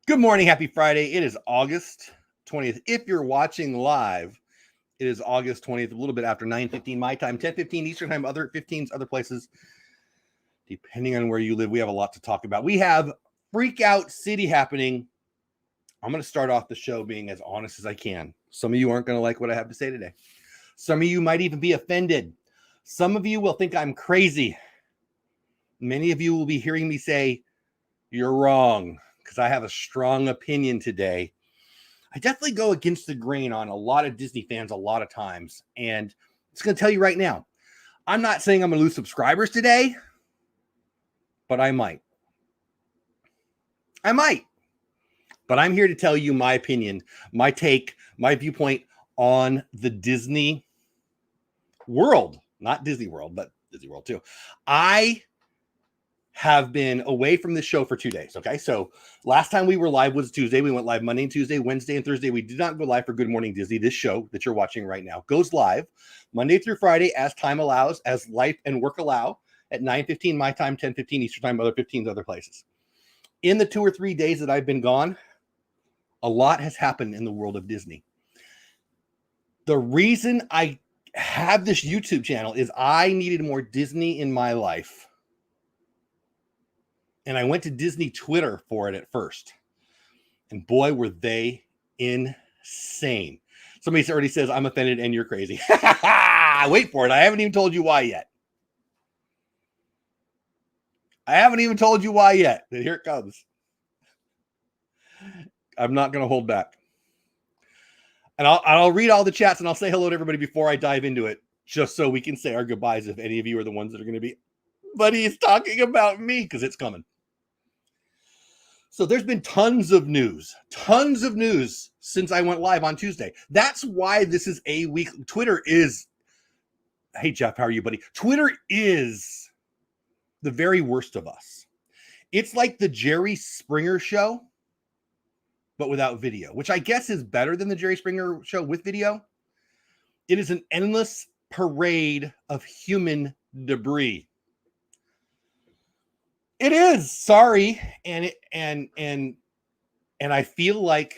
Good morning. Happy Friday. It is August 20th. If you're watching live, it is August 20th, a little bit after 9:15 my time, 10:15 Eastern time, other 15s, other places, depending on where you live. We have a lot to talk about. We have Freak Out City happening. I'm going to start off the show being as honest as I can. Some of you aren't going to like what I have to say today. Some of you might even be offended. Some of you will think I'm crazy. Many of you will be hearing me say, you're wrong, because I have a strong opinion today. I definitely go against the grain on a lot of Disney fans a lot of times. And I'm just going to tell you right now, I'm not saying I'm going to lose subscribers today, but I might. But I'm here to tell you my opinion, my take, my viewpoint on the Disney world. Not Disney World, but Disney World too. I have been away from this show for 2 days. Okay. So last time we were live was Tuesday. We went live Monday and Tuesday, Wednesday and Thursday. We did not go live for Good Morning Disney. This show that you're watching right now goes live Monday through Friday as time allows, as life and work allow, at 9:15 my time, 10:15 Eastern time, other 15s other places. In the 2 or 3 days that I've been gone, a lot has happened in the world of Disney. The reason I have this YouTube channel is I needed more Disney in my life. And I went to Disney Twitter for it at first. And boy, were they insane. Somebody already says, I'm offended and you're crazy. Wait for it. I haven't even told you why yet. Here it comes. I'm not going to hold back. And I'll read all the chats and I'll say hello to everybody before I dive into it, just so we can say our goodbyes if any of you are the ones that are going to be, but he's talking about me, because it's coming. So there's been tons of news since I went live on Tuesday. That's why this is a week. Twitter is, hey, Jeff, how are you, buddy? Twitter is the very worst of us. It's like the Jerry Springer show, but without video, which I guess is better than the Jerry Springer show with video. It is an endless parade of human debris. It is, sorry, and I feel like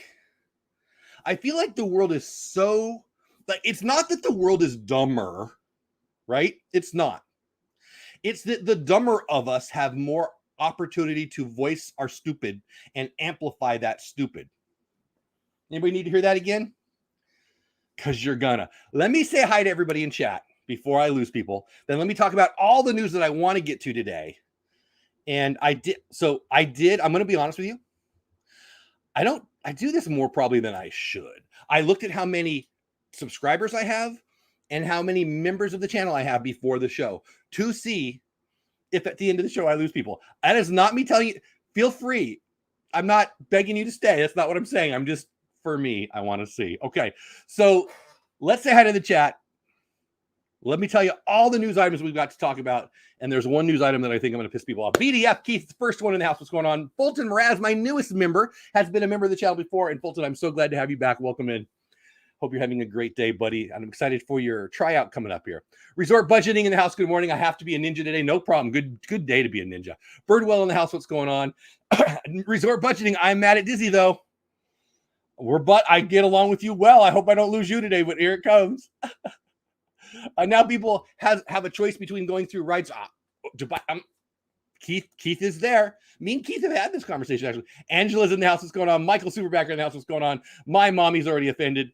the world is so, like, it's not that the world is dumber, right? It's not. It's that the dumber of us have more opportunity to voice our stupid and amplify that stupid. Anybody need to hear that again? Because you're gonna. Let me say hi to everybody in chat before I lose people. Then let me talk about all the news that I want to get to today. And I'm going to be honest with you. I do this more probably than I should. I looked at how many subscribers I have and how many members of the channel I have before the show to see if at the end of the show I lose people. That is not me telling you, feel free. I'm not begging you to stay. That's not what I'm saying. I'm just, for me, I want to see. Okay. So let's say hi to the chat. Let me tell you all the news items we've got to talk about. And there's one news item that I think I'm going to piss people off. BDF, Keith, the first one in the house. What's going on? Fulton Mraz, my newest member, has been a member of the channel before. And Fulton, I'm so glad to have you back. Welcome in. Hope you're having a great day, buddy. I'm excited for your tryout coming up here. Resort budgeting in the house. Good morning. I have to be a ninja today. No problem. Good day to be a ninja. Birdwell in the house. What's going on? Resort budgeting. I'm mad at Disney, though. I get along with you well. I hope I don't lose you today, but here it comes. Now people have a choice between going through rides. Keith is there. Me and Keith have had this conversation, actually. Angela's in the house. What's going on? Michael Superbacker in the house. What's going on? My mommy's already offended.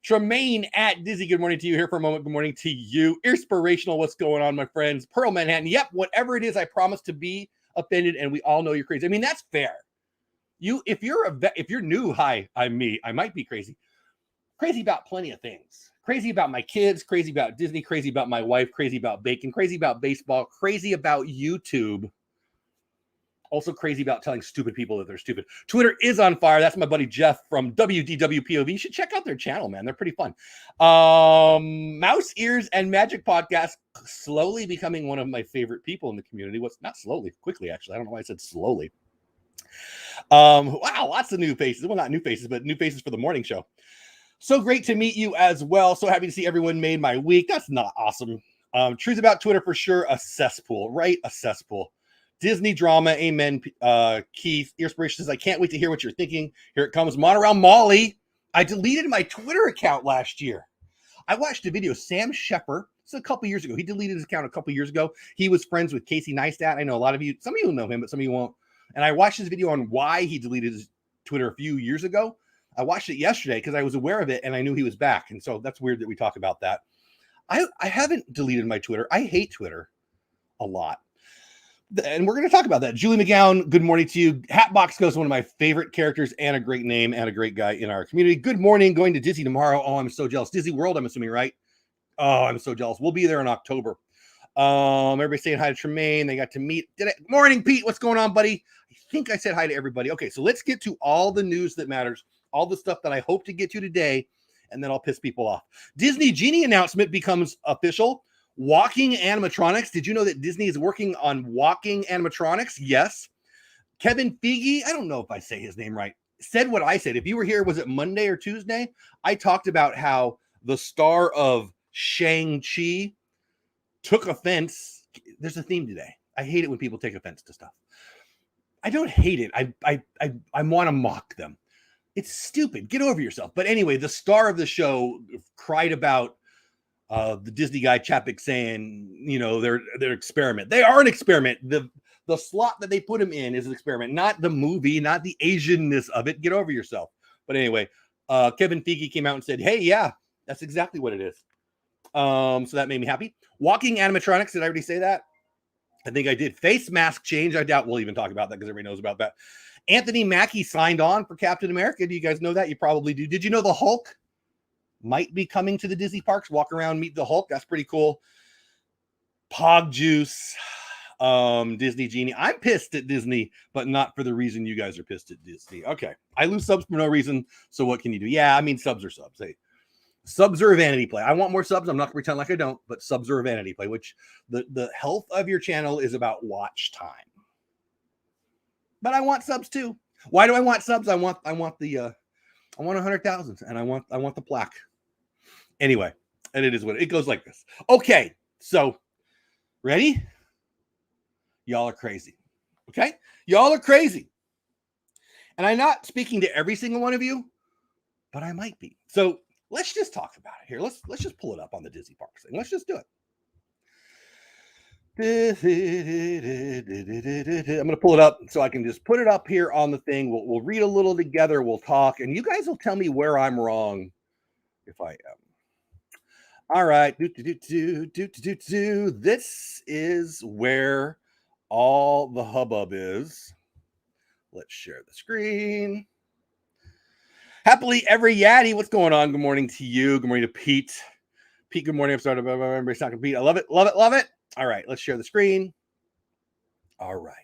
Tremaine at Dizzy. Good morning to you. Here for a moment. Good morning to you. Inspirational. What's going on, my friends? Pearl Manhattan. Yep. Whatever it is, I promise to be offended, and we all know you're crazy. I mean, that's fair. If you're new, hi, I'm me. I might be crazy. Crazy about plenty of things. Crazy about my kids, crazy about Disney, crazy about my wife, crazy about bacon, crazy about baseball, crazy about YouTube. Also crazy about telling stupid people that they're stupid. Twitter is on fire. That's my buddy Jeff from WDWPOV. You should check out their channel, man. They're pretty fun. Mouse Ears and Magic Podcast, slowly becoming one of my favorite people in the community. Not slowly, quickly, actually. I don't know why I said slowly. Wow, lots of new faces. Well, not new faces, but new faces for the morning show. So great to meet you as well. So happy to see everyone made my week. That's not awesome. Truth about Twitter for sure. A cesspool, right? A cesspool. Disney drama, amen. Keith, Inspiration says, I can't wait to hear what you're thinking. Here it comes. Monorail Molly. I deleted my Twitter account last year. I watched a video, Sam Shepard, it's a couple years ago. He deleted his account a couple years ago. He was friends with Casey Neistat. I know a lot of you, some of you will know him, but some of you won't. And I watched his video on why he deleted his Twitter a few years ago. I watched it yesterday because I was aware of it and I knew he was back. And so that's weird that we talk about that. I haven't deleted my Twitter. I hate Twitter a lot. And we're going to talk about that. Julie McGowan, good morning to you. Hatbox Ghost, one of my favorite characters and a great name and a great guy in our community. Good morning. Going to Disney tomorrow. Oh, I'm so jealous. Disney World, I'm assuming, right? Oh, I'm so jealous. We'll be there in October. Everybody saying hi to Tremaine. They got to meet. Morning, Pete. What's going on, buddy? I think I said hi to everybody. Okay, so let's get to all the news that matters, all the stuff that I hope to get to today, and then I'll piss people off. Disney Genie announcement becomes official. Walking animatronics. Did you know that Disney is working on walking animatronics? Yes. Kevin Feige, I don't know if I say his name right, said what I said. If you were here, was it Monday or Tuesday? I talked about how the star of Shang-Chi took offense. There's a theme today. I hate it when people take offense to stuff. I don't hate it. I want to mock them. It's stupid. Get over yourself. But anyway, the star of the show cried about the Disney guy Chapek saying, you know, they're experiment. They are an experiment. The slot that they put him in is an experiment, not the movie, not the Asianness of it. Get over yourself. But anyway, Kevin Feige came out and said, hey, yeah, that's exactly what it is. So that made me happy. Walking animatronics. Did I already say that? I think I did. Face mask change. I doubt we'll even talk about that because everybody knows about that. Anthony Mackie signed on for Captain America. Do you guys know that? You probably do. Did you know the Hulk might be coming to the Disney parks? Walk around, meet the Hulk. That's pretty cool. Pog Juice. Disney Genie. I'm pissed at Disney, but not for the reason you guys are pissed at Disney. Okay. I lose subs for no reason. So what can you do? Yeah, I mean, subs are subs. Hey, subs are a vanity play. I want more subs. I'm not going to pretend like I don't, but subs are a vanity play, which the health of your channel is about watch time. But I want subs too. Why do I want subs? I want 100,000 and I want the plaque. Anyway, and it is what it goes like this. Okay. So ready? Y'all are crazy. Okay? Y'all are crazy. And I'm not speaking to every single one of you, but I might be. So let's just talk about it here. Let's just pull it up on the Disney Parks thing. Let's just do it. I'm going to pull it up so I can just put it up here on the thing. We'll read a little together. We'll talk. And you guys will tell me where I'm wrong if I am. All right. This is where all the hubbub is. Let's share the screen. Happily every Yaddy. What's going on? Good morning to you. Good morning to Pete. Pete, good morning. I'm sorry. Everybody's not going to Pete. I love it. Love it. Love it. All right. Let's share the screen. All right.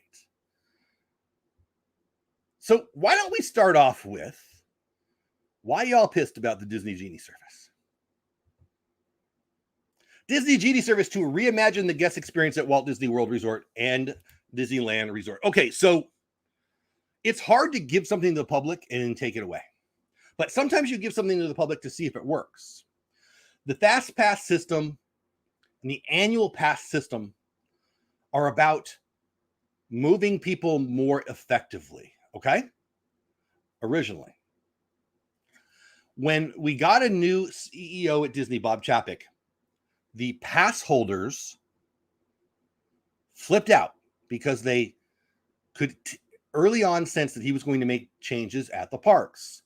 So why don't we start off with why y'all pissed about the Disney Genie service? Disney Genie service to reimagine the guest experience at Walt Disney World Resort and Disneyland Resort. Okay, so it's hard to give something to the public and then take it away. But sometimes you give something to the public to see if it works. The Fast Pass system and the annual pass system are about moving people more effectively, okay? Originally. When we got a new CEO at Disney, Bob Chapek, the pass holders flipped out because they could early on sense that he was going to make changes at the parks.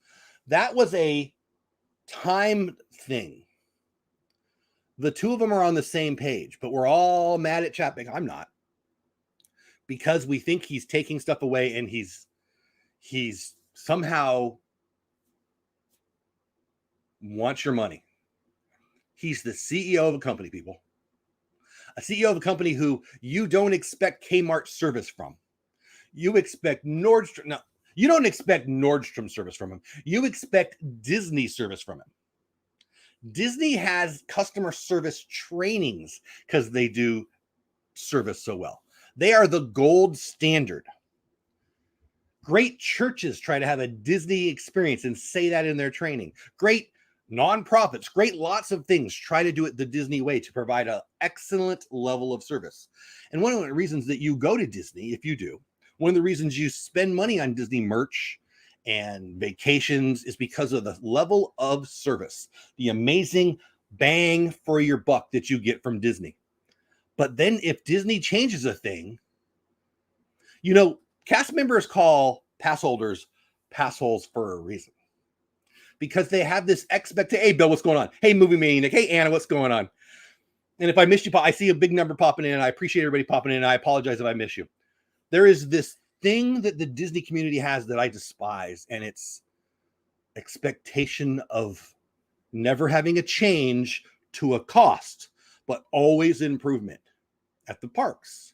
That was a time thing. The two of them are on the same page, but we're all mad at Chapek. I'm not. Because we think he's taking stuff away and he's somehow wants your money. He's the CEO of a company, people. A CEO of a company who you don't expect Kmart service from. You expect Nordstrom. No, you don't expect Nordstrom service from him. You expect Disney service from him. Disney has customer service trainings because they do service so well. They are the gold standard. Great churches try to have a Disney experience and say that in their training. Great nonprofits, great, lots of things try to do it the Disney way to provide an excellent level of service. And one of the reasons that you go to Disney, if you do, one of the reasons you spend money on Disney merch and vacations is because of the level of service, the amazing bang for your buck that you get from Disney. But then if Disney changes a thing, you know, cast members call pass holders pass holes for a reason. Because they have this expectation. Hey, Bill, what's going on? Hey, Movie Maniac. Hey, Anna, what's going on? And if I missed you, I see a big number popping in, and I appreciate everybody popping in, and I apologize if I miss you. There is this thing that the Disney community has that I despise, and it's expectation of never having a change to a cost, but always improvement at the parks.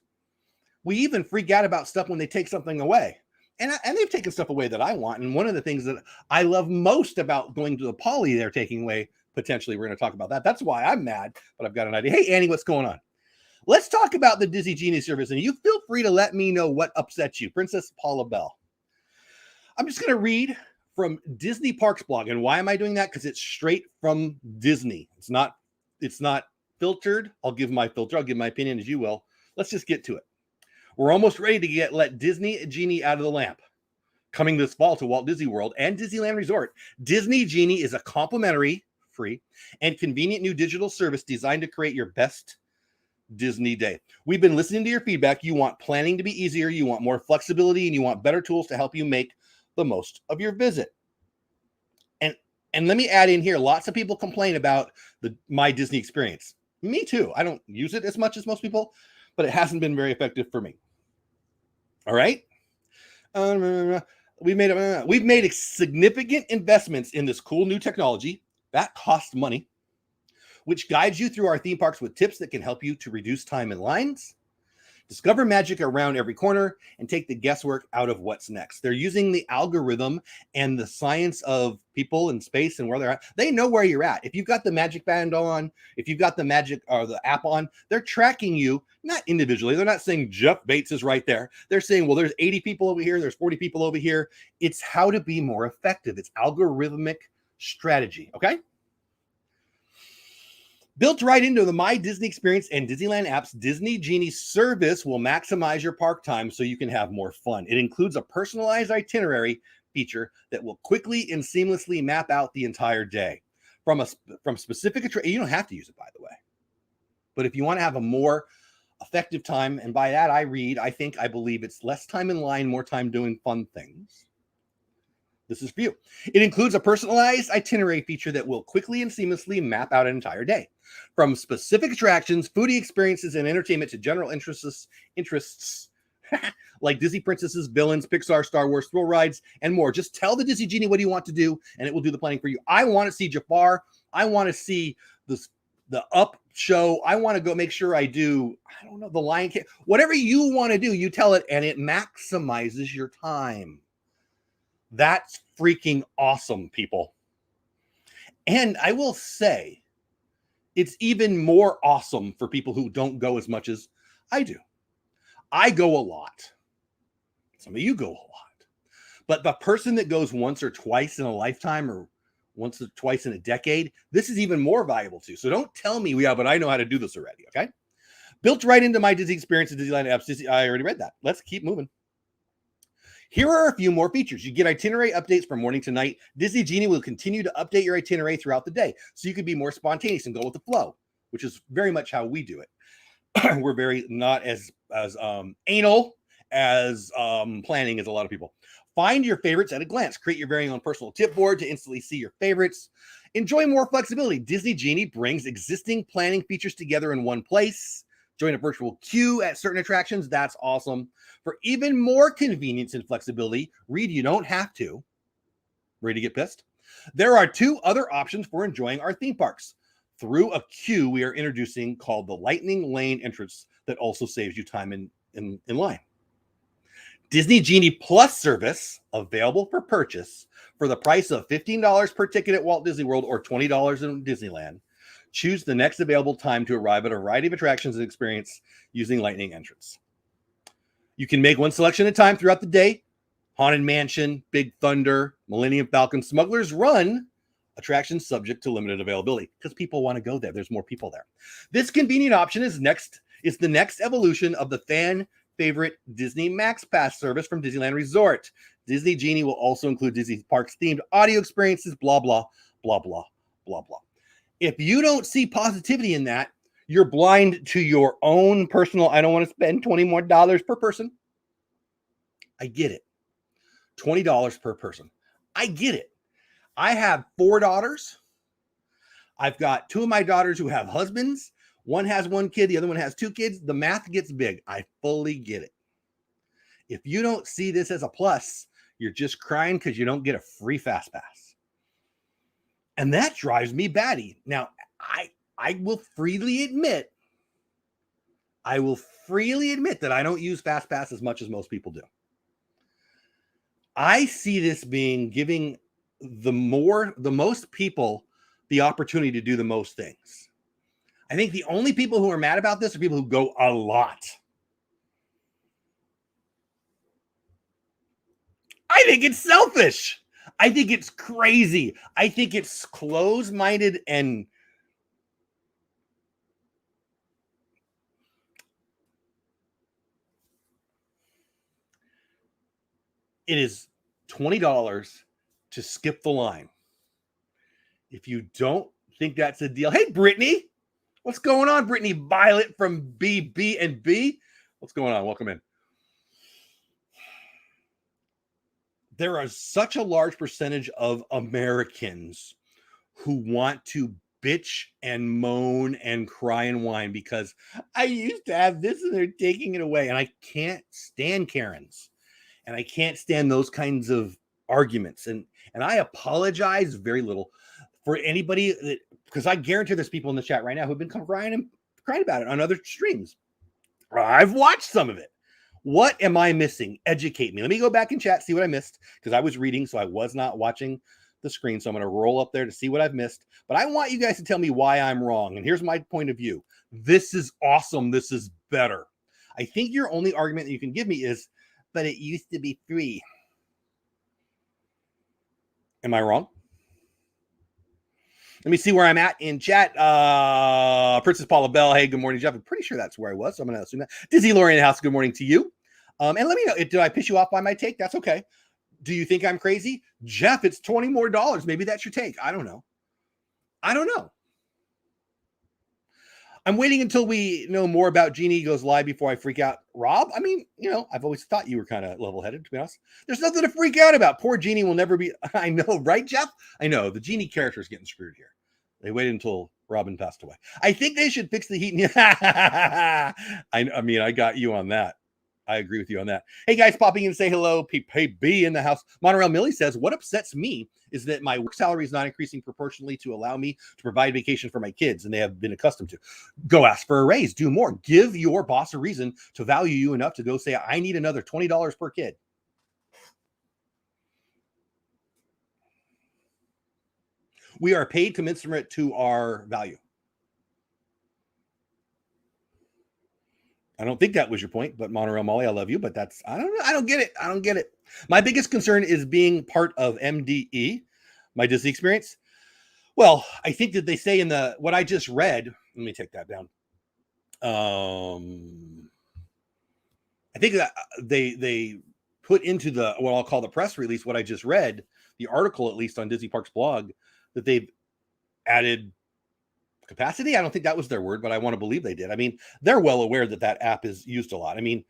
We even freak out about stuff when they take something away. And they've taken stuff away that I want. And one of the things that I love most about going to the Poly they're taking away, potentially, we're going to talk about that. That's why I'm mad, but I've got an idea. Hey, Annie, what's going on? Let's talk about the Disney Genie service. And you feel free to let me know what upsets you. Princess Paula Bell. I'm just going to read from Disney Parks blog. And why am I doing that? Because it's straight from Disney. It's not filtered. I'll give my filter. I'll give my opinion as you will. Let's just get to it. We're almost ready to let Disney Genie out of the lamp. Coming this fall to Walt Disney World and Disneyland Resort, Disney Genie is a complimentary, free, and convenient new digital service designed to create your best Disney day. We've been listening to your feedback. You want planning to be easier, you want more flexibility, and you want better tools to help you make the most of your visit. And let me add in here, lots of people complain about my Disney experience. Me too. I don't use it as much as most people, but it hasn't been very effective for me. All right. We've made significant investments in this cool new technology that costs money, which guides you through our theme parks with tips that can help you to reduce time in lines, discover magic around every corner, and take the guesswork out of what's next. They're using the algorithm and the science of people and space and where they're at. They know where you're at. If you've got the magic band on, if you've got the magic or the app on, they're tracking you, not individually. They're not saying Jeff Bates is right there. They're saying, well, there's 80 people over here. There's 40 people over here. It's how to be more effective. It's algorithmic strategy. Okay. Built right into the My Disney Experience and Disneyland apps, Disney Genie service will maximize your park time so you can have more fun. It includes a personalized itinerary feature that will quickly and seamlessly map out the entire day. From specific, you don't have to use it, by the way. But if you want to have a more effective time, and by that I believe it's less time in line, more time doing fun things. This is for you. It includes a personalized itinerary feature that will quickly and seamlessly map out an entire day. From specific attractions, foodie experiences, and entertainment to general interests like Disney princesses, villains, Pixar, Star Wars, thrill rides, and more. Just tell the Disney Genie what you want to do, and it will do the planning for you. I want to see Jafar. I want to see the Up show. I want to go make sure I do, I don't know, the Lion King. Whatever you want to do, you tell it, and it maximizes your time. That's freaking awesome, people. And I will say, it's even more awesome for people who don't go as much as I do. I go a lot. Some of you go a lot. But the person that goes once or twice in a lifetime or once or twice in a decade, this is even more valuable too. So don't tell me, yeah, but I know how to do this already, okay? Built right into My Disney Experience and Disneyland apps. I already read that. Let's keep moving. Here are a few more features. You get itinerary updates from morning to night. Disney Genie will continue to update your itinerary throughout the day, so you can be more spontaneous and go with the flow, which is very much how we do it. We're very not as anal as planning as a lot of people. Find your favorites at a glance. Create your very own personal tip board to instantly see your favorites. Enjoy more flexibility. Disney Genie brings existing planning features together in one place. Join a virtual queue at certain attractions. That's awesome. For even more convenience and flexibility, read you don't have to. Ready to get pissed? There are two other options for enjoying our theme parks. Through a queue we are introducing called the Lightning Lane entrance that also saves you time in line. Disney Genie Plus service available for purchase for the price of $15 per ticket at Walt Disney World or $20 in Disneyland. Choose the next available time to arrive at a variety of attractions and experience using Lightning entrance. You can make one selection at a time throughout the day. Haunted Mansion, Big Thunder, Millennium Falcon, Smuggler's Run, Attractions subject to limited availability because people want to go there. There's more people there. This convenient option is the next evolution of the fan favorite Disney Max Pass service from Disneyland Resort. Disney Genie will also include Disney Parks themed audio experiences, blah, blah, blah, blah, blah, blah. If you don't see positivity in that, you're blind to your own personal, I don't want to spend $20 more per person. I get it. $20 per person. I get it. I have 4 daughters. I've got 2 of my daughters who have husbands. One has 1 kid. The other one has 2 kids. The math gets big. I fully get it. If you don't see this as a plus, you're just crying because you don't get a free fast pass. And that drives me batty. Now, I will freely admit that I don't use fast pass as much as most people do. I see this being giving the most people the opportunity to do the most things. I think the only people who are mad about this are people who go a lot. I think it's selfish. I think it's crazy. I think it's close-minded and it is $20 to skip the line. If you don't think that's a deal, hey, Brittany, what's going on? Brittany Violet from BB&B. What's going on? Welcome in. There are such a large percentage of Americans who want to bitch and moan and cry and whine because I used to have this and they're taking it away. And I can't stand Karens. And I can't stand those kinds of arguments. And I apologize very little for anybody that, because I guarantee there's people in the chat right now who've been crying about it on other streams. I've watched some of it. What am I missing? Educate me. Let me go back and chat, see what I missed, because I was reading, so I was not watching the screen. So I'm going to roll up there to see what I've missed. But I want you guys to tell me why I'm wrong. And here's my point of view. This is awesome. This is better. I think your only argument that you can give me is, but it used to be free. Am I wrong? Let me see where I'm at in chat. Princess Paula Bell. Hey, good morning, Jeff. I'm pretty sure that's where I was. So I'm going to assume that. Dizzy Lori in the house. Good morning to you. And let me know. Did I piss you off by my take? That's okay. Do you think I'm crazy? Jeff, it's $20 more. Maybe that's your take. I don't know. I'm waiting until we know more about Genie goes live before I freak out. Rob, I mean, I've always thought you were kind of level-headed, to be honest. There's nothing to freak out about. Poor Genie will never be... I know, right, Jeff? I know. The Genie character is getting screwed here. They waited until Robin passed away. I think they should fix the heat. I mean, I got you on that. I agree with you on that. Hey, guys, popping in to say hello. Hey, B in the house. Monorail Millie says, what upsets me is that my work salary is not increasing proportionally to allow me to provide vacation for my kids, and they have been accustomed to. Go ask for a raise. Do more. Give your boss a reason to value you enough to go say, I need another $20 per kid. We are paid commensurate to our value. I don't think that was your point, but Monorail Molly, I love you, but that's, I don't know. I don't get it. My biggest concern is being part of MDE, my Disney experience. Well, I think that they say in what I just read, let me take that down. I think that they put into what I'll call the press release, what I just read, the article, at least on Disney Parks blog, that they've added capacity. I don't think that was their word, but I want to believe they did. I mean, they're well aware that app is used a lot. I mean,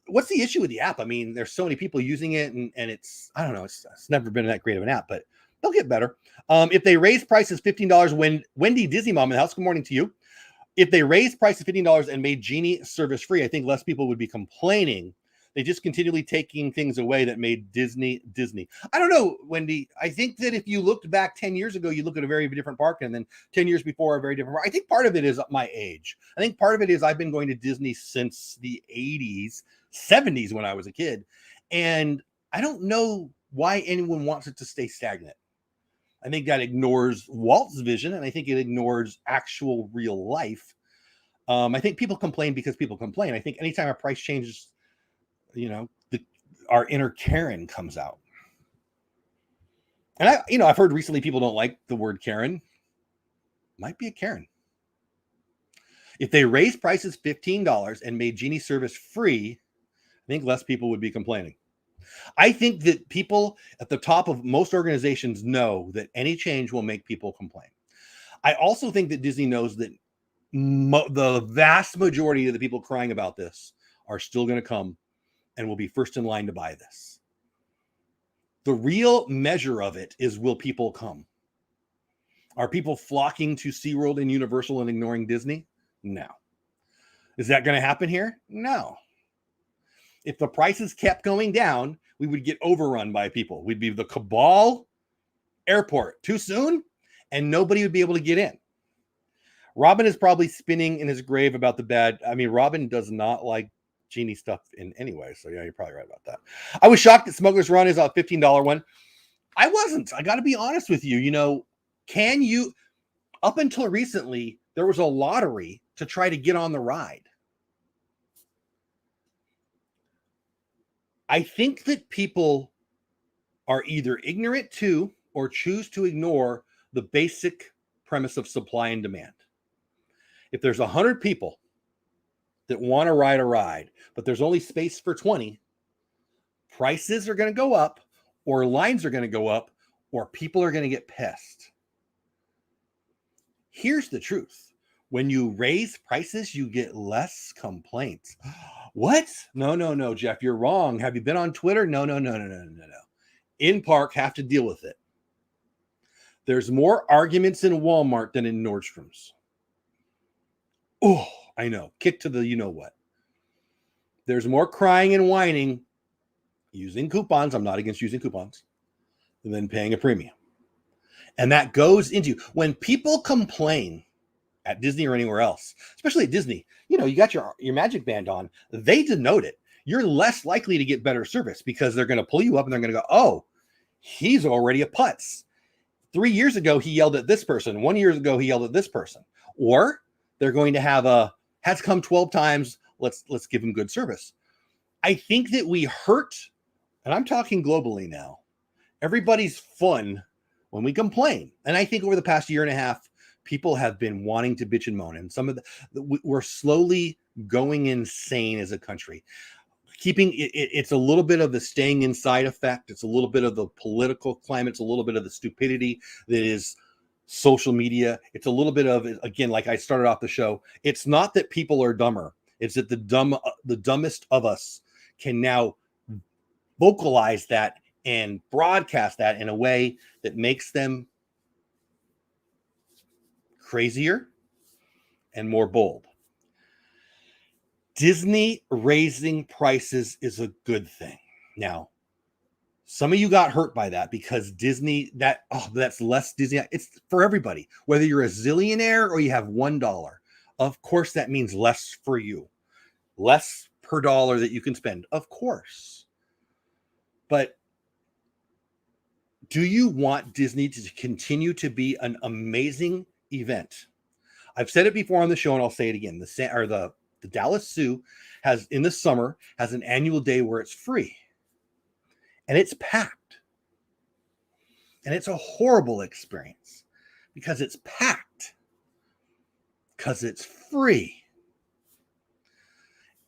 what's the issue with the app? I mean, there's so many people using it, and it's, I don't know, it's never been that great of an app, but they'll get better. If they raise prices $15, Wendy Disney Mom in the house, good morning to you. If they raised prices $15 and made Genie service free, I think less people would be complaining. They just continually taking things away that made Disney. I don't know, Wendy. I think that if you looked back 10 years ago, you look at a very different park, and then 10 years before, a very different park. I think part of it is my age. I think part of it is I've been going to Disney since the 80s, 70s when I was a kid. And I don't know why anyone wants it to stay stagnant. I think that ignores Walt's vision, and I think it ignores actual real life. I think people complain because people complain. I think anytime a price changes, our inner Karen comes out. And I've heard recently people don't like the word Karen. Might be a Karen. If they raised prices $15 and made Genie service free, I think less people would be complaining. I think that people at the top of most organizations know that any change will make people complain. I also think that Disney knows that the vast majority of the people crying about this are still going to come and will be first in line to buy this. The real measure of it is, will people come? Are people flocking to SeaWorld and Universal and ignoring Disney? No. Is that going to happen here? No. If the prices kept going down, we would get overrun by people. We'd be the Cabal Airport too soon, and nobody would be able to get in. Robin is probably spinning in his grave about the bad. I mean, Robin does not like Genie stuff in any way. So yeah, you're probably right about that. I was shocked that Smuggler's Run is a $15 one. I wasn't. I got to be honest with you. Up until recently, there was a lottery to try to get on the ride. I think that people are either ignorant to or choose to ignore the basic premise of supply and demand. If there's 100 people that want to ride a ride, but there's only space for 20, prices are going to go up, or lines are going to go up, or people are going to get pissed. Here's the truth. When you raise prices, you get less complaints. What? No, Jeff, you're wrong. Have you been on Twitter? No. In park, have to deal with it. There's more arguments in Walmart than in Nordstrom's. Oh, I know. Kick to the you-know-what. There's more crying and whining using coupons. I'm not against using coupons. Than paying a premium. And that goes into, when people complain at Disney or anywhere else, especially at Disney, you got your Magic Band on, they denote it. You're less likely to get better service because they're going to pull you up and they're going to go, oh, he's already a putz. 3 years ago, he yelled at this person. 1 year ago, he yelled at this person. Or they're going to have has come 12 times. Let's give him good service. I think that we hurt, and I'm talking globally now, everybody's fun when we complain. And I think over the past year and a half, people have been wanting to bitch and moan. And we're slowly going insane as a country. It's a little bit of the staying inside effect. It's a little bit of the political climate. It's a little bit of the stupidity that is social media. It's a little bit of, again, like I started off the show, it's not that people are dumber. It's that the dumbest of us can now vocalize that and broadcast that in a way that makes them crazier and more bold. Disney raising prices is a good thing. Now, some of you got hurt by that because Disney, that's less Disney. It's for everybody, whether you're a zillionaire or you have $1. Of course, that means less for you, less per dollar that you can spend, of course. But do you want Disney to continue to be an amazing event? I've said it before on the show, and I'll say it again. The Dallas Zoo in the summer has an annual day where it's free. And it's packed. And it's a horrible experience because it's packed. Because it's free.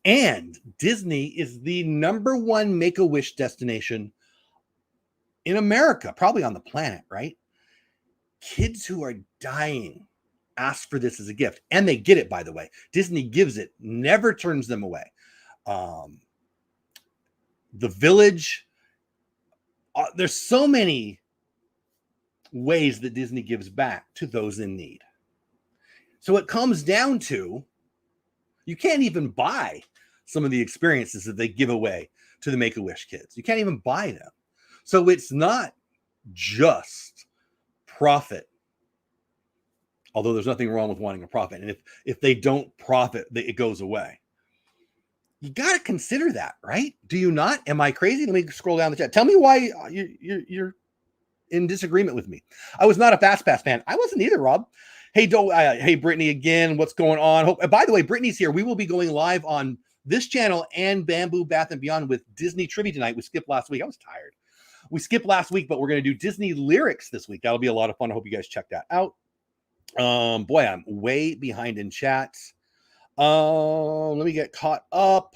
And Disney is the #1 Make-A-Wish destination in America, probably on the planet, right? Kids who are dying ask for this as a gift. And they get it, by the way. Disney gives it, never turns them away. The Village... there's so many ways that Disney gives back to those in need. So it comes down to, you can't even buy some of the experiences that they give away to the Make-A-Wish kids. You can't even buy them. So it's not just profit, although there's nothing wrong with wanting a profit. And if they don't profit, it goes away. You got to consider that, right? Do you not? Am I crazy? Let me scroll down the chat. Tell me why you're in disagreement with me. I was not a Fast Pass fan. I wasn't either, Rob. Hey, Brittany again. What's going on? By the way, Brittany's here. We will be going live on this channel and Bamboo Bath & Beyond with Disney Trivia tonight. We skipped last week. I was tired. We skipped last week, but we're going to do Disney lyrics this week. That'll be a lot of fun. I hope you guys check that out. Boy, I'm way behind in chat. Let me get caught up.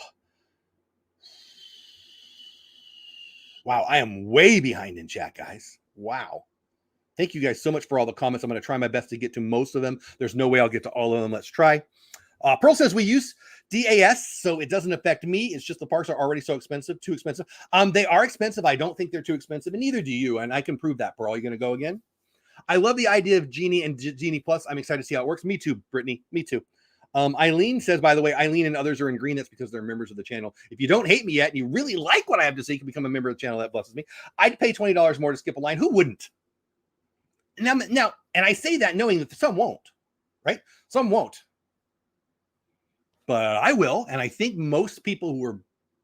Wow, I am way behind in chat, guys. Wow. Thank you guys so much for all the comments. I'm going to try my best to get to most of them. There's no way I'll get to all of them. Let's try. Pearl says we use DAS, so it doesn't affect me. It's just the parks are already so expensive, too expensive. They are expensive. I don't think they're too expensive, and neither do you. And I can prove that, Pearl. Are you going to go again? I love the idea of Genie and Genie Plus. I'm excited to see how it works. Me too, Brittany. Me too. Eileen says, by the way, Eileen and others are in green. That's because they're members of the channel. If you don't hate me yet and you really like what I have to say, you can become a member of the channel. That blesses me. I'd pay $20 more to skip a line. Who wouldn't? Now, and I say that knowing that some won't, right? Some won't. But I will. And I think most people who are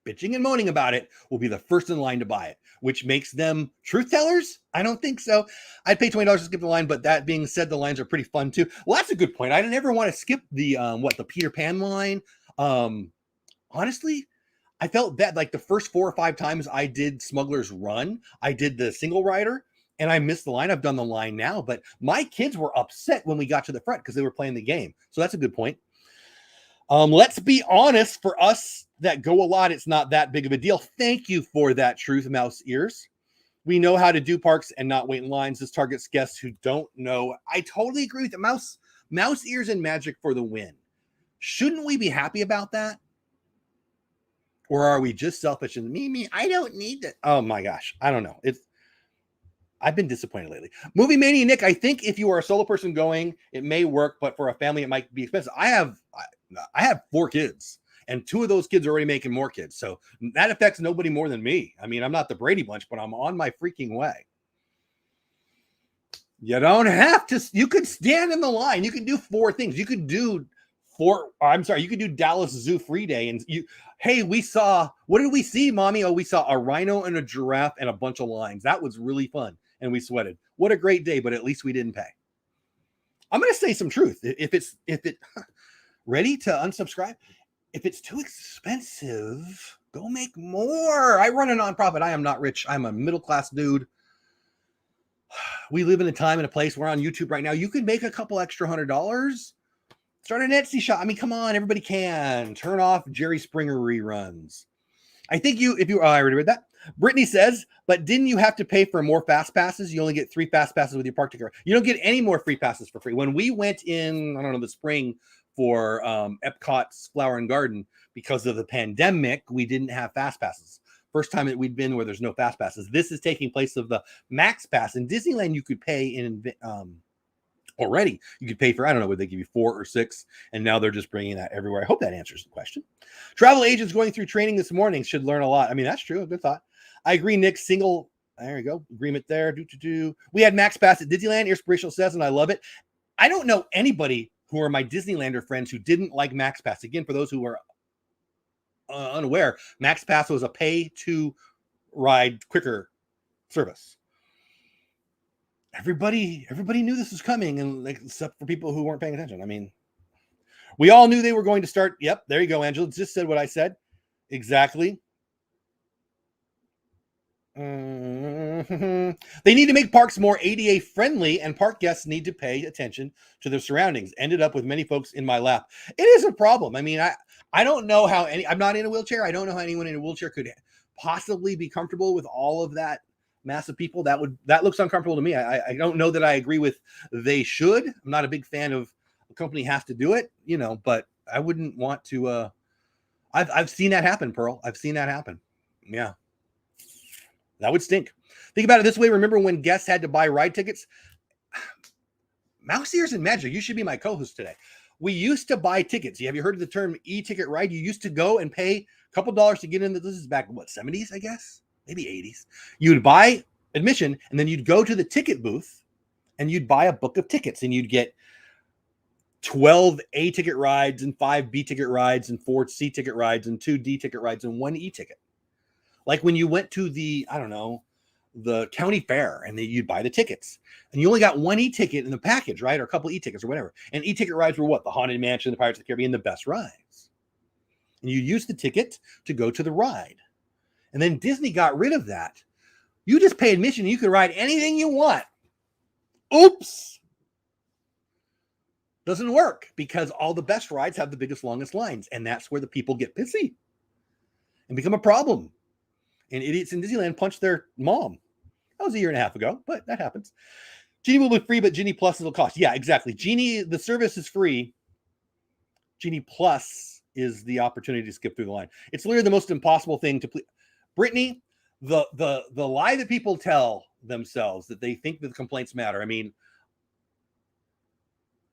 bitching and moaning about it will be the first in line to buy it, which makes them truth tellers. I don't think so. I'd pay $20 to skip the line, but that being said, the lines are pretty fun too. Well, that's a good point. I didn't ever want to skip the the Peter Pan line. Honestly, I felt bad. Like the first 4 or 5 times I did Smuggler's Run, I did the single rider and I missed the line. I've done the line now, but my kids were upset when we got to the front because they were playing the game. So that's a good point. Let's be honest, for us that go a lot, it's not that big of a deal. Thank you for that, Truth Mouse Ears. We know how to do parks and not wait in lines. This targets guests who don't know. I totally agree with it. Mouse ears and magic for the win. Shouldn't we be happy about that? Or are we just selfish and me, I don't need it. Oh my gosh. I don't know. I've been disappointed lately. Movie Mania Nick, I think if you are a solo person going, it may work, but for a family, it might be expensive. I have 4 kids, and 2 of those kids are already making more kids. So that affects nobody more than me. I mean, I'm not the Brady Bunch, but I'm on my freaking way. You don't have to. You could stand in the line. You can do 4 things. You could do you could do Dallas Zoo free day. And hey, what did we see, Mommy? Oh, we saw a rhino and a giraffe and a bunch of lions. That was really fun. And we sweated. What a great day, but at least we didn't pay. I'm going to say some truth. If it ready to unsubscribe, if it's too expensive, go make more. I run a nonprofit. I am not rich. I'm a middle-class dude. We live in a time and a place. We're on YouTube right now. You can make a couple extra $100. Start an Etsy shop. I mean, come on, everybody can. Turn off Jerry Springer reruns. I think I already read that. Brittany says, but didn't you have to pay for more fast passes? You only get 3 fast passes with your park ticket. You don't get any more free passes for free. When we went in, I don't know, the spring for Epcot's Flower and Garden, because of the pandemic, we didn't have fast passes. First time that we'd been where there's no fast passes. This is taking place of the Max Pass. In Disneyland, you could pay in already. You could pay for, I don't know, would they give you 4 or 6? And now they're just bringing that everywhere. I hope that answers the question. Travel agents going through training this morning should learn a lot. I mean, that's true. A good thought. I agree, Nick. There you go. Agreement there. We had Max Pass at Disneyland. Inspirational says, and I love it. I don't know anybody who are my Disneylander friends who didn't like Max Pass. Again, for those who are unaware, Max Pass was a pay-to-ride quicker service. Everybody knew this was coming, and except for people who weren't paying attention. I mean, we all knew they were going to start. Yep, there you go, Angela. Just said what I said. Exactly. They need to make parks more ADA friendly, and park guests need to pay attention to their surroundings. Ended up with many folks in my lap. It is a problem. I mean, I don't know how I'm not in a wheelchair. I don't know how anyone in a wheelchair could possibly be comfortable with all of that mass of people. That looks uncomfortable to me. I don't know that I agree with they should. I'm not a big fan of the company has to do it, but I wouldn't want to. I've seen that happen, Pearl. I've seen that happen. Yeah. That would stink. Think about it this way. Remember when guests had to buy ride tickets? Mouse ears and magic. You should be my co-host today. We used to buy tickets. Have you heard of the term e-ticket ride? You used to go and pay a couple dollars to get in. This is back, 70s, I guess? Maybe 80s. You'd buy admission, and then you'd go to the ticket booth, and you'd buy a book of tickets, and you'd get 12 A ticket rides and 5 B ticket rides and 4 C ticket rides and 2 D ticket rides and 1 E ticket. Like when you went to the county fair and you'd buy the tickets and you only got 1 e-ticket in the package, right? Or a couple e-tickets or whatever. And e-ticket rides were what? The Haunted Mansion, the Pirates of the Caribbean, the best rides. And you use the ticket to go to the ride. And then Disney got rid of that You just pay admission and you can ride anything you want. Oops. Doesn't work because all the best rides have the biggest, longest lines. And that's where the people get pissy and become a problem. And idiots in Disneyland punch their mom. That was a year and a half ago, but that happens. Genie will be free, but Genie Plus will cost. Yeah, exactly. Genie, the service is free. Genie Plus is the opportunity to skip through the line. It's literally the most impossible thing to please. Brittany, the lie that people tell themselves that they think that the complaints matter. I mean,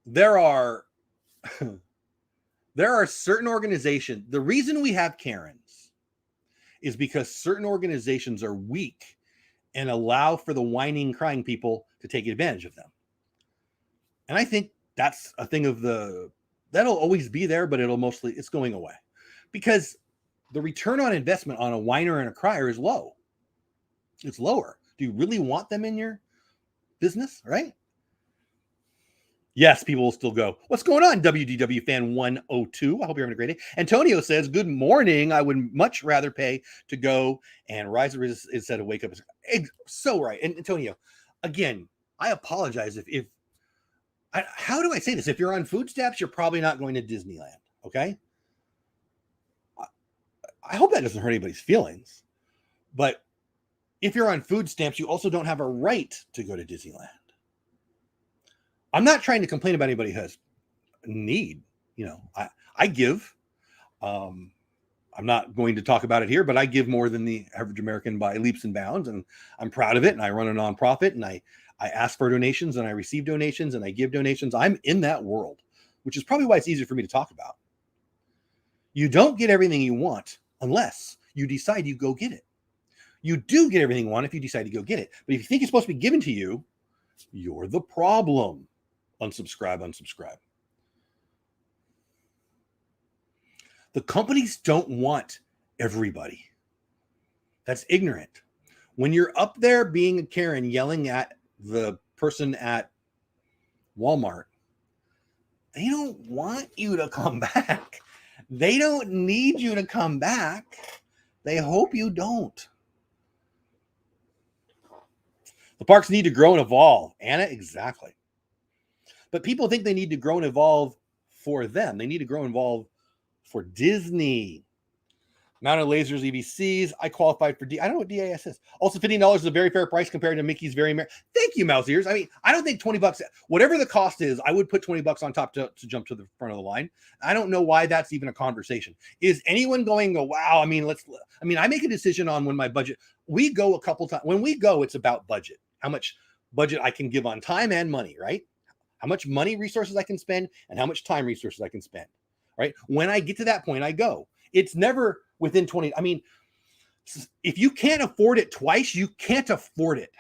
there are certain organizations. The reason we have Karens is because certain organizations are weak and allow for the whining, crying people to take advantage of them. And I think that's a thing of that'll always be there, but it's going away because the return on investment on a whiner and a crier is low. It's lower. Do you really want them in your business, right? Yes, people will still go. What's going on, WDW fan 102? I hope you're having a great day. Antonio says, good morning. I would much rather pay to go and rise instead of wake up. So right. And Antonio, again, I apologize how do I say this? If you're on food stamps, you're probably not going to Disneyland, okay? I hope that doesn't hurt anybody's feelings. But if you're on food stamps, you also don't have a right to go to Disneyland. I'm not trying to complain about anybody who has need. I give. I'm not going to talk about it here, but I give more than the average American by leaps and bounds, and I'm proud of it. And I run a nonprofit, and I ask for donations, and I receive donations, and I give donations. I'm in that world, which is probably why it's easier for me to talk about. You don't get everything you want unless you decide you go get it. You do get everything you want if you decide to go get it. But if you think it's supposed to be given to you, you're the problem. Unsubscribe. The companies don't want everybody. That's ignorant. When you're up there being a Karen yelling at the person at Walmart, they don't want you to come back. They don't need you to come back. They hope you don't. The parks need to grow and evolve. Anna, exactly. But people think they need to grow and evolve for them. They need to grow and evolve for Disney. Mounted lasers, EVCs. I qualified for I don't know what DAS is. Also, $15 is a very fair price compared to Mickey's very Thank you, Mouse Ears. I mean, I don't think $20, whatever the cost is, I would put $20 on top to jump to the front of the line. I don't know why that's even a conversation. Is anyone going, wow, I mean, I make a decision on when my budget, we go a couple times. When we go, it's about budget. How much budget I can give on time and money, right? How much money resources I can spend and how much time resources I can spend, right? When I get to that point, I go. It's never within 20. I mean, if you can't afford it twice, you can't afford it.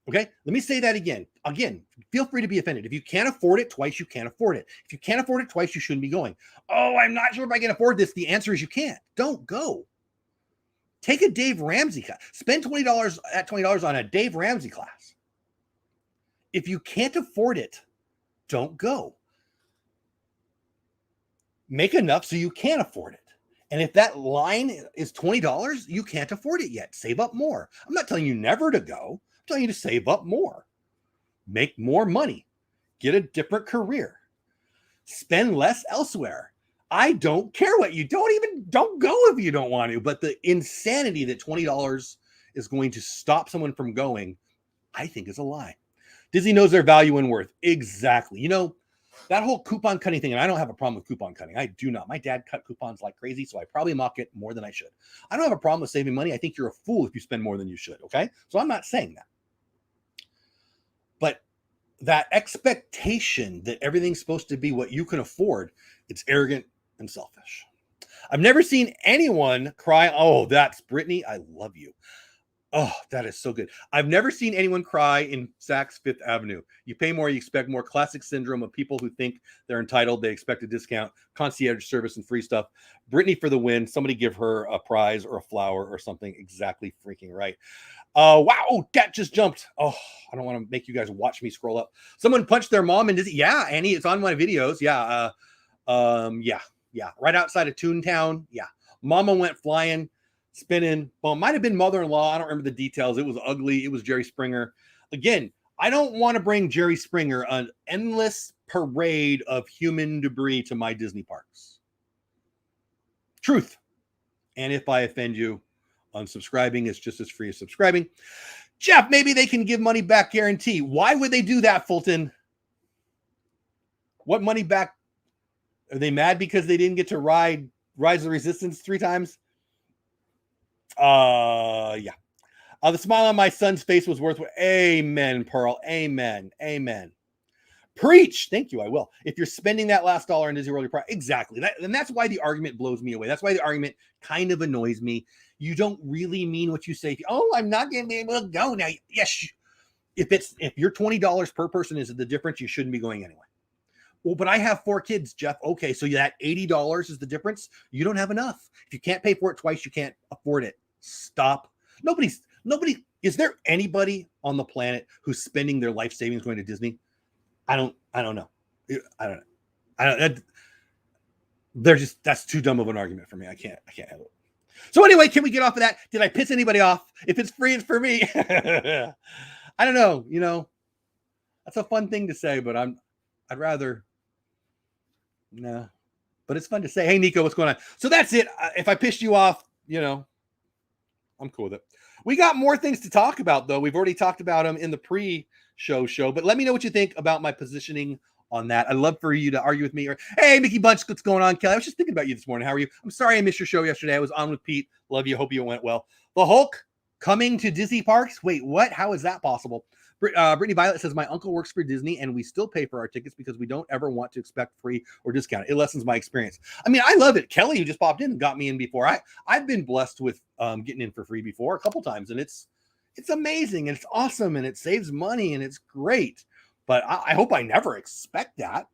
Okay. Let me say that again. Again, feel free to be offended. If you can't afford it twice, you can't afford it. If you can't afford it twice, you shouldn't be going. Oh, I'm not sure if I can afford this. The answer is you can't. Don't go. Take a Dave Ramsey class. Spend $20 on a Dave Ramsey class. If you can't afford it, don't go. Make enough so you can afford it. And if that line is $20, you can't afford it yet. Save up more. I'm not telling you never to go. I'm telling you to save up more. Make more money. Get a different career. Spend less elsewhere. I don't care what you don't go if you don't want to. But the insanity that $20 is going to stop someone from going, I think is a lie. Disney knows their value and worth. Exactly. You know, that whole coupon cutting thing, and I don't have a problem with coupon cutting. I do not. My dad cut coupons like crazy, so I probably mock it more than I should. I don't have a problem with saving money. I think you're a fool if you spend more than you should, okay? So I'm not saying that. But that expectation that everything's supposed to be what you can afford, it's arrogant and selfish. I've never seen anyone cry, oh, that's Brittany, I love you. Oh, that is so good. I've never seen anyone cry in Saks Fifth Avenue. You pay more, you expect more. Classic syndrome of people who think they're entitled. They expect a discount, concierge service, and free stuff. Brittany for the win. Somebody give her a prize or a flower or something. Exactly freaking right. Wow, that just jumped. Oh, I don't want to make you guys watch me scroll up. Someone punched their mom in Disney. Yeah, Annie, it's on my videos. Yeah. Yeah. Right outside of Toontown. Yeah. Mama went flying. spinning. Well, it might have been mother-in-law. I don't remember the details. It was ugly. It was Jerry Springer. Again, I don't want to bring Jerry Springer an endless parade of human debris to my Disney parks. Truth. And if I offend you, unsubscribing is just as free as subscribing. Jeff, maybe they can give money back guarantee. Why would they do that, Fulton? What money back? Are they mad because they didn't get to ride Rise of the Resistance 3 times? Yeah. The smile on my son's face was worth it. Amen, Pearl. Amen. Amen. Preach. Thank you. I will. If you're spending that last dollar in Disney World, you're probably exactly that. And that's why the argument blows me away. That's why the argument kind of annoys me. You don't really mean what you say. Oh, I'm not going to be able to go now. Yes. If your $20 per person is the difference, you shouldn't be going anyway. Well, but I have 4 kids, Jeff. Okay, so that $80 is the difference. You don't have enough. If you can't pay for it twice, you can't afford it. Stop. Nobody. Is there anybody on the planet who's spending their life savings going to Disney? I don't know. That's too dumb of an argument for me. I can't handle it. So anyway, can we get off of that? Did I piss anybody off? If it's free, it's for me. I don't know. That's a fun thing to say, but I'd rather. No, but it's fun to say. Hey, Nico, what's going on? So that's it. If I pissed you off, I'm cool with it. We got more things to talk about, though. We've already talked about them in the pre-show, but let me know what you think about my positioning on that. I'd love for you to argue with me. Or, hey, Mickey Bunch, what's going on, Kelly? I was just thinking about you this morning. How are you? I'm sorry I missed your show yesterday. I was on with Pete. Love you. Hope you went well. The Hulk coming to Disney parks? Wait, what? How is that possible? Brittany Violet says, my uncle works for Disney and we still pay for our tickets because we don't ever want to expect free or discount. It lessens my experience. I mean, I love it. Kelly, who just popped in and got me in before. I've been blessed with getting in for free before a couple times, and it's amazing and it's awesome and it saves money and it's great. But I hope I never expect that.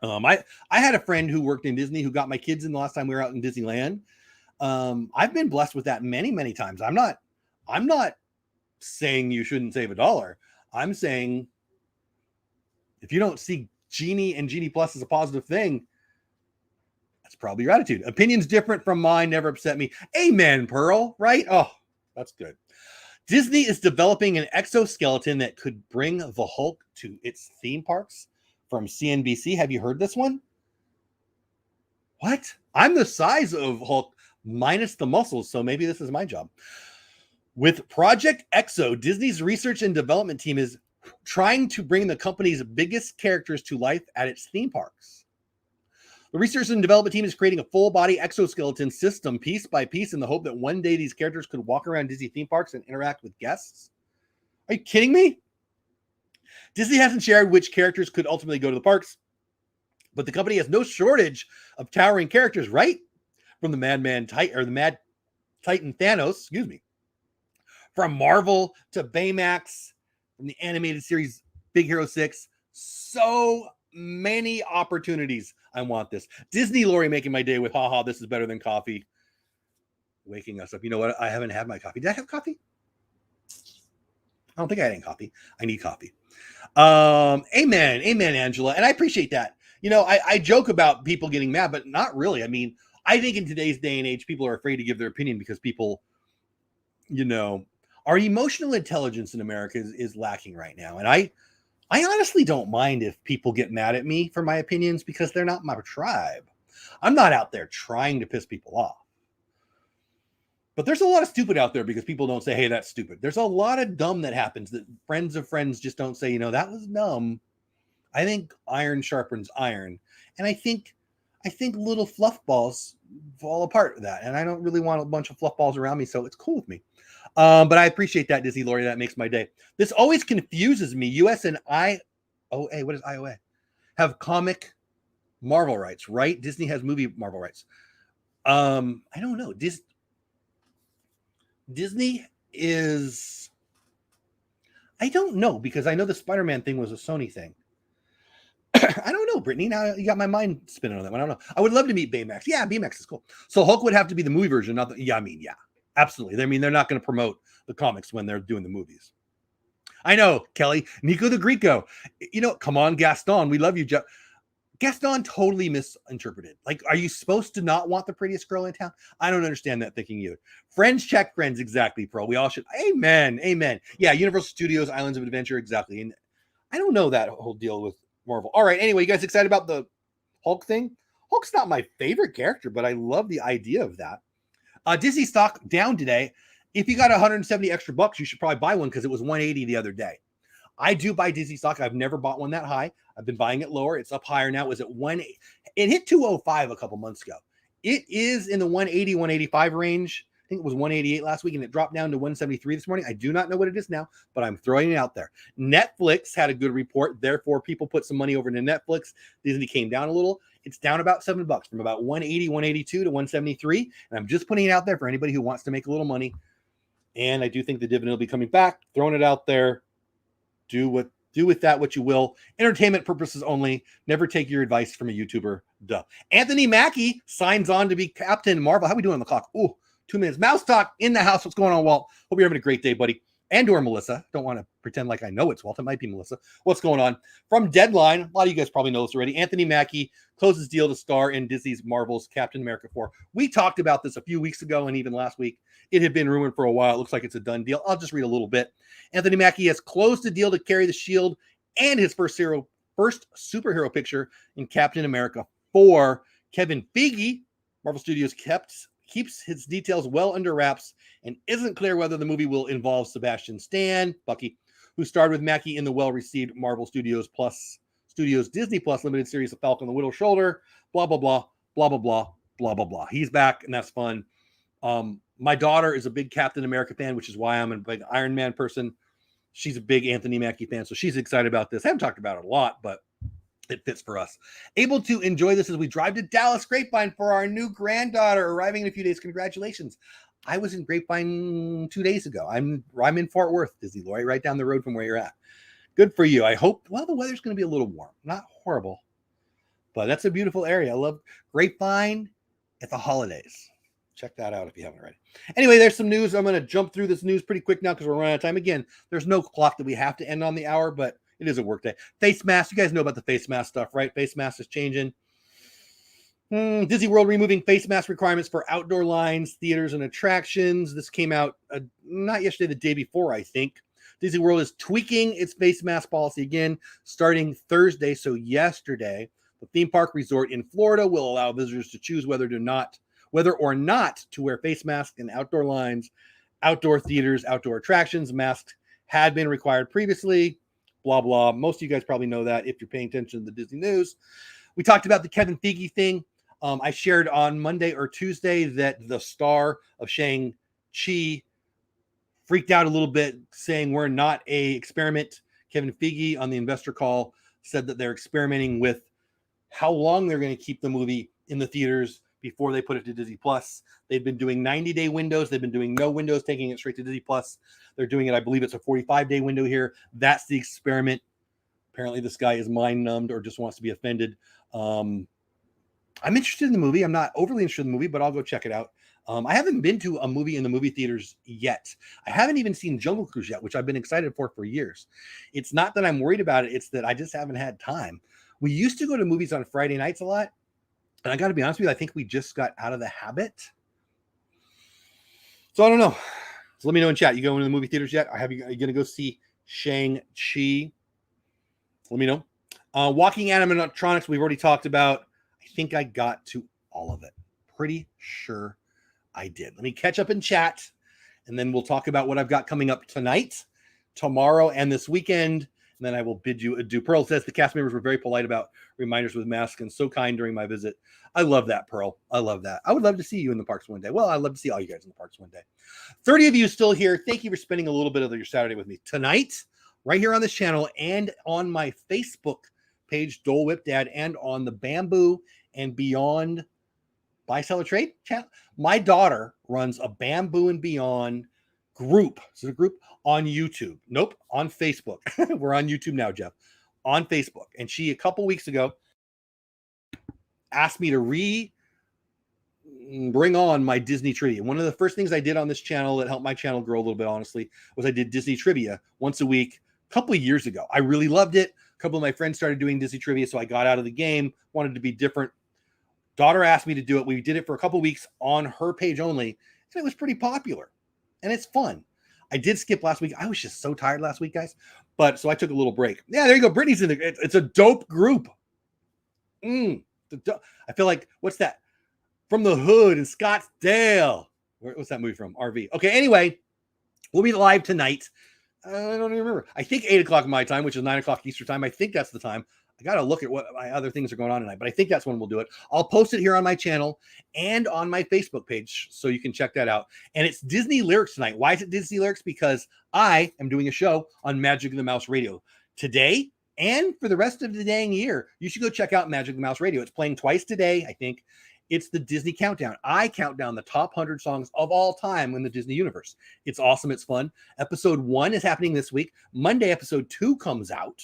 I had a friend who worked in Disney who got my kids in the last time we were out in Disneyland. I've been blessed with that many, many times. I'm not saying you shouldn't save $1. I'm saying if you don't see Genie and Genie Plus as a positive thing, that's probably your attitude. Opinions different from mine never upset me. Amen, Pearl, right? Oh, that's good. Disney is developing an exoskeleton that could bring the Hulk to its theme parks from CNBC. Have you heard this one? What? I'm the size of Hulk minus the muscles, so maybe this is my job. With Project EXO, Disney's research and development team is trying to bring the company's biggest characters to life at its theme parks. The research and development team is creating a full-body exoskeleton system piece by piece in the hope that one day these characters could walk around Disney theme parks and interact with guests. Are you kidding me? Disney hasn't shared which characters could ultimately go to the parks, but the company has no shortage of towering characters, right? From the Mad Titan Thanos, from Marvel to Baymax, from the animated series Big Hero 6. So many opportunities. I want this. Disney Lori making my day with, haha, this is better than coffee. Waking us up. You know what? I haven't had my coffee. Did I have coffee? I don't think I had any coffee. I need coffee. Amen, Angela. And I appreciate that. I joke about people getting mad, but not really. I mean, I think in today's day and age, people are afraid to give their opinion because people, our emotional intelligence in America is lacking right now. And I honestly don't mind if people get mad at me for my opinions because they're not my tribe. I'm not out there trying to piss people off. But there's a lot of stupid out there because people don't say, hey, that's stupid. There's a lot of dumb that happens that friends of friends just don't say, that was dumb. I think iron sharpens iron. And I think little fluff balls fall apart with that. And I don't really want a bunch of fluff balls around me, so it's cool with me. But I appreciate that, Disney Lori. That makes my day. This always confuses me. US and IOA, what is IOA? Have comic Marvel rights, right? Disney has movie Marvel rights. I don't know. Disney is... I don't know, because I know the Spider-Man thing was a Sony thing. I don't know, Brittany. Now you got my mind spinning on that one. I don't know. I would love to meet Baymax. Yeah, Baymax is cool. So Hulk would have to be the movie version, not the... Yeah, absolutely. I mean, they're not going to promote the comics when they're doing the movies. I know, Kelly. Nico the Greco. Come on, Gaston. We love you, Jeff. Gaston totally misinterpreted. Like, are you supposed to not want the prettiest girl in town? I don't understand that thinking you. Friends check friends, exactly, Pro. We all should. Amen. Amen. Yeah, Universal Studios, Islands of Adventure, exactly. And I don't know that whole deal with Marvel. All right, anyway, you guys excited about the Hulk thing? Hulk's not my favorite character, but I love the idea of that. Disney stock down today. If you got 170 extra bucks, you should probably buy one because it was 180 the other day. I do buy Disney stock. I've never bought one that high. I've been buying it lower. It's up higher now. It was at 1. It hit 205 a couple months ago. It is in the 180, 185 range. I think it was 188 last week, and it dropped down to 173 this morning. I do not know what it is now, but I'm throwing it out there. Netflix had a good report. Therefore, people put some money over into Netflix. Disney came down a little. It's down about $7 from about 180, 182 to 173. And I'm just putting it out there for anybody who wants to make a little money. And I do think the dividend will be coming back. Throwing it out there. Do with that what you will. Entertainment purposes only. Never take your advice from a YouTuber. Duh. Anthony Mackie signs on to be Captain Marvel. How are we doing on the clock? Ooh, 2 minutes. Mouse Talk in the house. What's going on, Walt? Hope you're having a great day, buddy. And or Melissa. Don't want to pretend like I know it's Walt. It might be Melissa. What's going on? From Deadline, a lot of you guys probably know this already. Anthony Mackie closes deal to star in Disney's Marvel's Captain America 4. We talked about this a few weeks ago and even last week. It had been rumored for a while. It looks like it's a done deal. I'll just read a little bit. Anthony Mackie has closed a deal to carry the shield and his first superhero picture in Captain America 4. Kevin Feige, Marvel Studios, keeps his details well under wraps and isn't clear whether the movie will involve Sebastian Stan, Bucky, who starred with Mackie in the well-received Marvel Studios Disney Plus limited series of Falcon the Winter Soldier, blah, blah, blah, blah, blah, blah, blah, blah, blah. He's back, and that's fun. My daughter is a big Captain America fan, which is why I'm a big Iron Man person. She's a big Anthony Mackie fan, so she's excited about this. I haven't talked about it a lot, but it fits for us. Able to enjoy this as we drive to Dallas Grapevine for our new granddaughter arriving in a few days. Congratulations. I was in Grapevine 2 days ago. I'm in Fort Worth, Disney, right down the road from where you're at. Good for you. I hope, well, the weather's going to be a little warm. Not horrible, but that's a beautiful area. I love Grapevine at the holidays. Check that out if you haven't already. Anyway, there's some news. I'm going to jump through this news pretty quick now because we're running out of time. Again, there's no clock that we have to end on the hour, but it is a work day. Face mask. You guys know about the face mask stuff, right? Face mask is changing. Disney World removing face mask requirements for outdoor lines, theaters, and attractions. This came out not yesterday, the day before, I think. Disney World is tweaking its face mask policy again starting Thursday, so yesterday. The theme park resort in Florida will allow visitors to choose whether or not to wear face masks in outdoor lines, outdoor theaters, outdoor attractions. Masks had been required previously, blah, blah. Most of you guys probably know that if you're paying attention to the Disney news. We talked about the Kevin Feige thing. I shared on Monday or Tuesday that the star of Shang-Chi freaked out a little bit, saying we're not a experiment. Kevin Feige on the investor call said that they're experimenting with how long they're going to keep the movie in the theaters before they put it to Disney Plus. They've been doing 90-day windows. They've been doing no windows, taking it straight to Disney Plus. They're doing it, I believe it's a 45-day window here. That's the experiment. Apparently this guy is mind-numbed or just wants to be offended. I'm interested in the movie. I'm not overly interested in the movie, but I'll go check it out. I haven't been to a movie in the movie theaters yet. I haven't even seen Jungle Cruise yet, which I've been excited for years. It's not that I'm worried about it. It's that I just haven't had time. We used to go to movies on Friday nights a lot. And I got to be honest with you, I think we just got out of the habit. So I don't know. So let me know in chat. You going to the movie theaters yet? Are you going to go see Shang-Chi? Let me know. Walking Animatronics, we've already talked about. I think I got to all of it. Pretty sure I did. Let me catch up in chat, and then we'll talk about what I've got coming up tonight, tomorrow, and this weekend. And then I will bid you adieu. Pearl says the cast members were very polite about reminders with masks and so kind during my visit. I love that, Pearl. I love that. I would love to see you in the parks one day. Well, I'd love to see all you guys in the parks one day. 30 of you still here. Thank you for spending a little bit of your Saturday with me. Tonight, right here on this channel and on my Facebook page, Dole Whip Dad, and on the Bamboo and Beyond Buy, Sell, or Trade channel. My daughter runs a Bamboo and Beyond group. Is it a group? On YouTube. Nope. On Facebook. We're on YouTube now, Jeff. On Facebook. And she, a couple weeks ago, asked me to bring on my Disney trivia. One of the first things I did on this channel that helped my channel grow a little bit, honestly, was I did Disney trivia once a week a couple of years ago. I really loved it. A couple of my friends started doing Disney trivia, so I got out of the game, wanted to be different. Daughter asked me to do it. We did it for a couple of weeks on her page only, and it was pretty popular, and it's fun. I did skip last week. I was just so tired last week, guys. But so I took a little break. Yeah, there you go. Brittany's in the. It's a dope group. I feel like, what's that? From the Hood in Scottsdale. What's that movie from? RV. Okay. Anyway, we'll be live tonight. I don't even remember. I think 8 o'clock my time, which is 9 o'clock Eastern time. I think that's the time. I got to look at what my other things are going on tonight, but I think that's when we'll do it. I'll post it here on my channel and on my Facebook page, so you can check that out. And it's Disney Lyrics tonight. Why is it Disney Lyrics? Because I am doing a show on Magic of the Mouse Radio today and for the rest of the dang year. You should go check out Magic of the Mouse Radio. It's playing twice today, I think. It's the Disney Countdown. I count down the top 100 songs of all time in the Disney universe. It's awesome. It's fun. Episode 1 is happening this week. Monday, episode 2 comes out,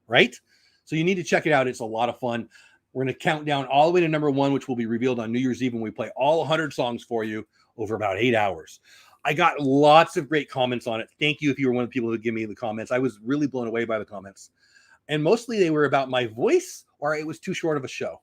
right? So you need to check it out. It's a lot of fun. We're going to count down all the way to number 1, which will be revealed on New Year's Eve when we play all 100 songs for you over about 8 hours. I got lots of great comments on it. Thank you if you were one of the people who give me the comments. I was really blown away by the comments. And mostly they were about my voice, or it was too short of a show.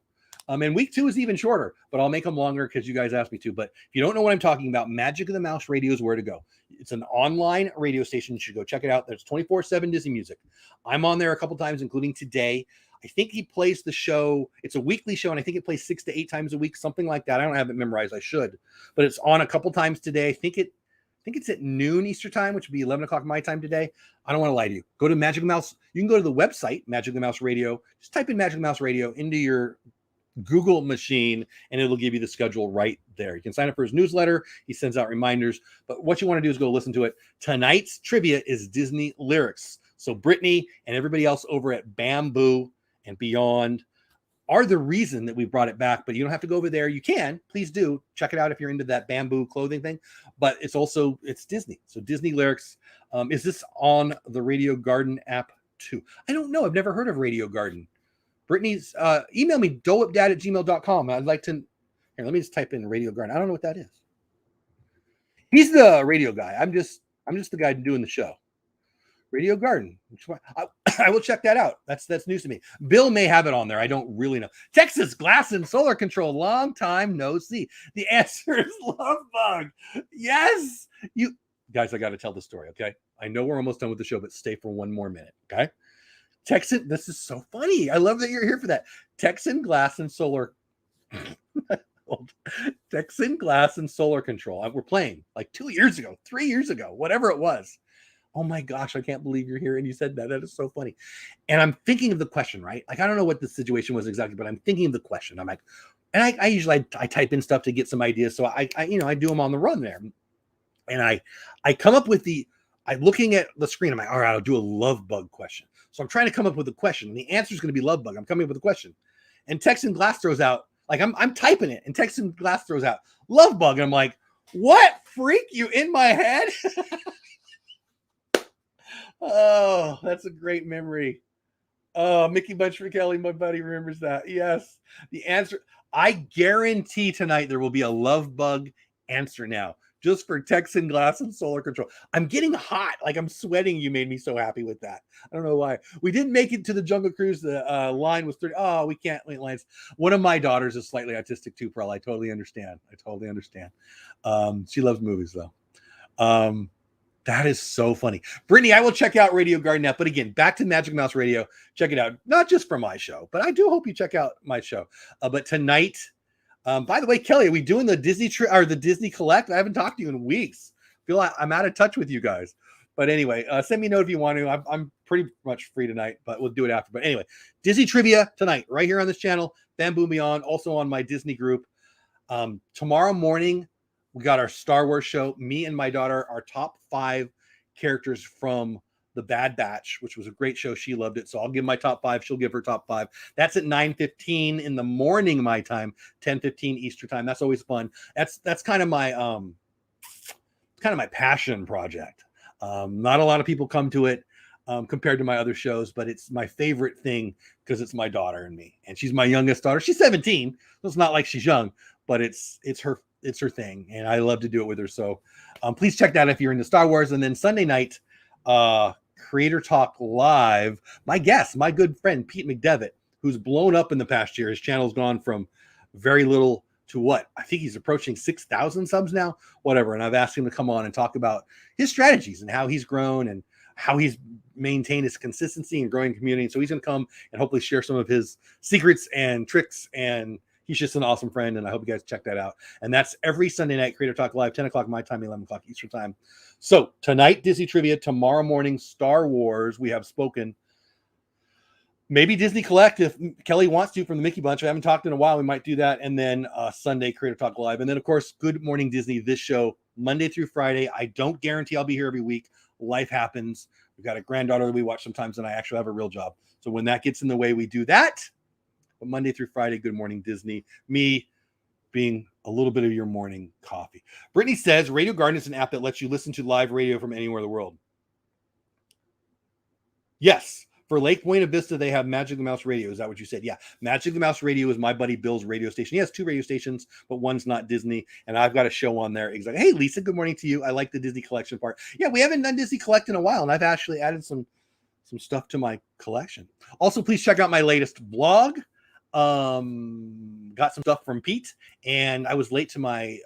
And week 2 is even shorter, but I'll make them longer because you guys asked me to. But if you don't know what I'm talking about, Magic of the Mouse Radio is where to go. It's an online radio station. You should go check it out. There's 24/7 Disney music. I'm on there a couple times, including today. I think he plays the show. It's a weekly show, and I think it plays 6 to 8 times a week, something like that. I don't have it memorized. I should, but it's on a couple times today. I think it's at noon Eastern time, which would be 11 o'clock my time today. I don't want to lie to you. Go to Magic of the Mouse. You can go to the website, Magic of the Mouse Radio. Just type in Magic of the Mouse Radio into your Google machine, and it'll give you the schedule right there. You can sign up for his newsletter. He sends out reminders, but what you want to do is go listen to it. Tonight's trivia is Disney Lyrics. So Brittany and everybody else over at Bamboo and Beyond are the reason that we brought it back, but you don't have to go over there. You can, please do check it out if you're into that bamboo clothing thing, but it's Disney. So Disney Lyrics. Is this on the Radio Garden app too? I don't know. I've never heard of Radio Garden. Brittany's email me doepdad@gmail.com. I'd like to here. Let me just type in Radio Garden. I don't know what that is. He's the radio guy. I'm just the guy doing the show. Radio Garden. I will check that out. That's news to me. Bill may have it on there. I don't really know. Texas Glass and Solar Control. Long time no see. The answer is Love Bug. Yes. You guys, I got to tell the story. Okay. I know we're almost done with the show, but stay for one more minute. Okay. Texan, this is so funny. I love that you're here for that. Texan Glass and Solar. Texan Glass and Solar Control. We're playing like 2 years ago, 3 years ago, whatever it was. Oh my gosh, I can't believe you're here and you said that. That is so funny. And I'm thinking of the question, right? Like, I don't know what the situation was exactly, but I'm thinking of the question. I'm like, and I usually type in stuff to get some ideas. So I do them on the run there. And I come up with I'm looking at the screen. I'm like, all right, I'll do a love bug question. So I'm trying to come up with a question, and the answer is going to be love bug. I'm coming up with a question, and Texan Glass throws out, like I'm typing it, and Texan Glass throws out love bug, and I'm like, what freak you in my head? Oh, that's a great memory. Oh, Mickey Bunch for Kelly, my buddy remembers that. Yes, the answer. I guarantee tonight there will be a love bug answer now. Just for Texan Glass and Solar Control. I'm getting hot. Like I'm sweating. You made me so happy with that. I don't know why. We didn't make it to the Jungle Cruise. The line was 30. Oh, we can't wait lines. One of my daughters is slightly autistic too, Pearl. I totally understand. She loves movies though. That is so funny. Brittany, I will check out Radio Garden now. But again, back to Magic Mouse Radio. Check it out. Not just for my show, but I do hope you check out my show. But tonight, by the way, Kelly, are we doing the Disney the Disney Collect? I haven't talked to you in weeks. Feel like I'm out of touch with you guys. But anyway, send me a note if you want to. I'm pretty much free tonight, but we'll do it after. But anyway, Disney trivia tonight, right here on this channel, Bamboo Beyond, also on my Disney group. Tomorrow morning, we got our Star Wars show. Me and my daughter, our top 5 characters from The Bad Batch, which was a great show. She loved it. So I'll give my top 5. She'll give her top 5. That's at 9:15 in the morning, my time, 10:15 Eastern time. That's always fun. That's kind of my passion project. Not a lot of people come to it compared to my other shows, but it's my favorite thing because it's my daughter and me. And she's my youngest daughter. She's 17. So it's not like she's young, but it's her thing. And I love to do it with her. So please check that if you're into Star Wars. And then Sunday night, Creator Talk Live, my guest, my good friend, Pete McDevitt, who's blown up in the past year. His channel's gone from very little to what? I think he's approaching 6,000 subs now, whatever. And I've asked him to come on and talk about his strategies and how he's grown and how he's maintained his consistency and growing community. So he's going to come and hopefully share some of his secrets and tricks. And he's just an awesome friend. And I hope you guys check that out. And that's every Sunday night, Creator Talk Live, 10 o'clock my time, 11 o'clock Eastern time. So tonight, Disney trivia. Tomorrow morning, Star Wars. We have spoken. Maybe Disney Collect if Kelly wants to from the Mickey Bunch. I haven't talked in a while. We might do that. And then Sunday, Creator Talk Live. And then, of course, Good Morning Disney, this show, Monday through Friday. I don't guarantee I'll be here every week. Life happens. We've got a granddaughter that we watch sometimes, and I actually have a real job. So when that gets in the way, we do that. But Monday through Friday, Good Morning Disney. Me being a little bit of your morning coffee. Brittany says, Radio Garden is an app that lets you listen to live radio from anywhere in the world. Yes. For Lake Buena Vista, they have Magic the Mouse Radio. Is that what you said? Yeah. Magic the Mouse Radio is my buddy Bill's radio station. He has 2 radio stations, but one's not Disney. And I've got a show on there. He's like, hey, Lisa, good morning to you. I like the Disney collection part. Yeah, we haven't done Disney Collect in a while, and I've actually added some stuff to my collection. Also, please check out my latest blog. Got some stuff from Pete, and I was late to my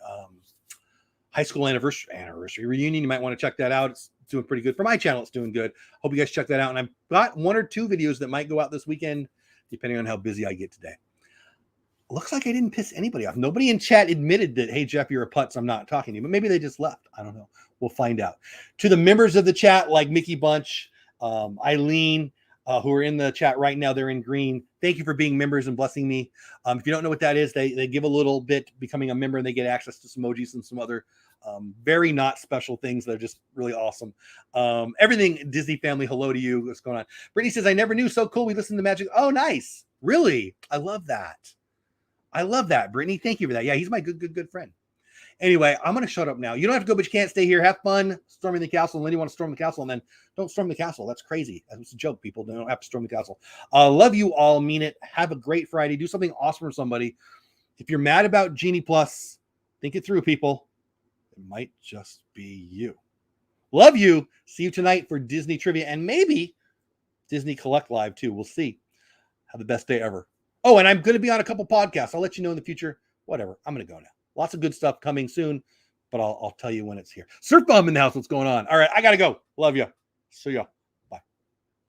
high school anniversary reunion. You might want to check that out. It's doing pretty good. For my channel, it's doing good. Hope you guys check that out. And I've got 1 or 2 videos that might go out this weekend, depending on how busy I get today. Looks like I didn't piss anybody off. Nobody in chat admitted that, hey, Jeff, you're a putz, I'm not talking to you. But maybe they just left. I don't know. We'll find out. To the members of the chat, like Mickey Bunch, Eileen, who are in the chat right now, they're in green. Thank you for being members and blessing me. If you don't know what that is, they give a little bit becoming a member, and they get access to some emojis and some other very not special things that are just really awesome. Everything Disney family, hello to you. What's going on? Brittany says, I never knew. So cool. We listened to Magic. Oh, nice. Really? I love that. I love that, Brittany. Thank you for that. Yeah, he's my good friend. Anyway, I'm going to shut up now. You don't have to go, but you can't stay here. Have fun storming the castle. And then you want to storm the castle, and then don't storm the castle. That's crazy. It's a joke, people. They don't have to storm the castle. Love you all. Mean it. Have a great Friday. Do something awesome for somebody. If you're mad about Genie Plus, think it through, people. It might just be you. Love you. See you tonight for Disney Trivia and maybe Disney Collect Live too. We'll see. Have the best day ever. Oh, and I'm going to be on a couple podcasts. I'll let you know in the future. Whatever. I'm going to go now. Lots of good stuff coming soon, but I'll tell you when it's here. Surf Bomb in the house. What's going on? All right. I got to go. Love you. See ya.